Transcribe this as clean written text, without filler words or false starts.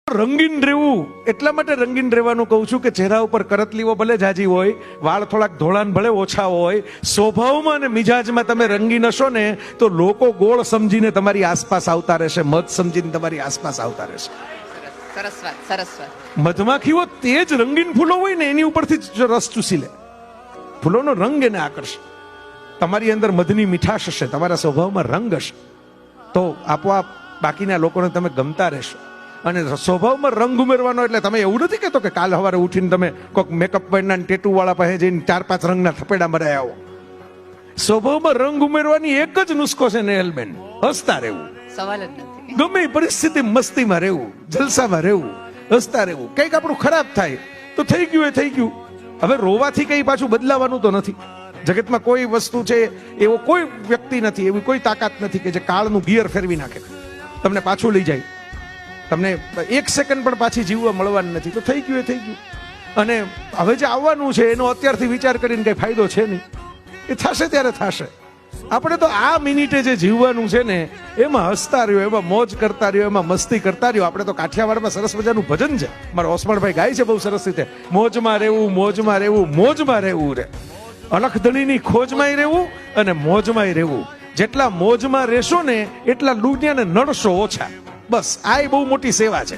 રંગીન રહેવું એટલા માટે રંગીન રહેવાનું કહું છું કે ચહેરા ઉપર કરતલીઓ ભલે જાજી હોય, વાળ થોડાક ધોળાન ભલે ઓછા હોય, સ્વભાવમાં અને મિજાજમાં તમે રંગીન હશો ને તો લોકો ગોળ સમજીને તમારી આસપાસ આવતા રહેશે, મધ સમજીને તમારી આસપાસ આવતા રહેશે. સરસ વાત, સરસ વાત. મધમાખીઓ તે જ રંગીન ફૂલો હોય ને એની ઉપરથી જ રસ ચૂસી લે. ફૂલોનો રંગ એને આકર્ષે. તમારી અંદર મધની મીઠાશ હશે, તમારા સ્વભાવમાં રંગ હશે તો આપોઆપ બાકીના લોકોને તમે ગમતા રહેશો. અને સ્વભાવમાં રંગ ઉમેરવાનો એટલે તમે એવું નથી કહેતો કે કાલ સવારે ઉઠીને તમે કોઈક મેકઅપ વાળા ટેટુ વાળા પાસે જઈને 4-5 રંગના થપેડા મરાય આવો. સ્વભાવમાં રંગ ઉમેરવાની એક જ નુસ્ખો છે નેહલબેન, હસતા રહેવું. સવાલ જ નથી. ગમે એ પરિસ્થિતિ મસ્તીમાં રહેવું, જલસામાં રહેવું, હસતા રહેવું. કંઈક આપણું ખરાબ થાય તો થઈ ગયું એ થઈ ગયું. હવે રોવાથી કઈ પાછું બદલાવાનું તો નથી. જગતમાં કોઈ વસ્તુ છે એવો કોઈ વ્યક્તિ નથી, એવી કોઈ તાકાત નથી કે જે કાળનું ગિયર ફેરવી નાખે, તમને પાછું લઈ જાય, તમને 1 સેકન્ડ પણ પાછી જીવવા મળવાનું નથી. તો થઈ ગયું એ થઈ ગયું. અને હવે જે આવવાનું છે એનો અત્યારથી વિચાર કરીને કઈ ફાયદો છે નહીં. એ થશે ત્યારે થશે. આપણે તો આ મિનિટે જે જીવવાનું છે ને એમાં હસતા રહ્યો, એમાં મોજ કરતા રહ્યો, એમાં મસ્તી કરતા રહ્યો. આપણે તો કાઠિયાવાડમાં સરસ મજાનું ભજન છે, મારા ઓસમાણભાઈ ગાય છે બહુ સરસ રીતે, મોજમાં રહેવું, મોજમાં રહેવું, મોજમાં રહેવું રે, અલખધણીની ખોજમાંય રહેવું અને મોજમાંય રહેવું. જેટલા મોજમાં રહેશો ને એટલા દુનિયાને નડશો ઓછા. બસ આ બહુ મોટી સેવા છે.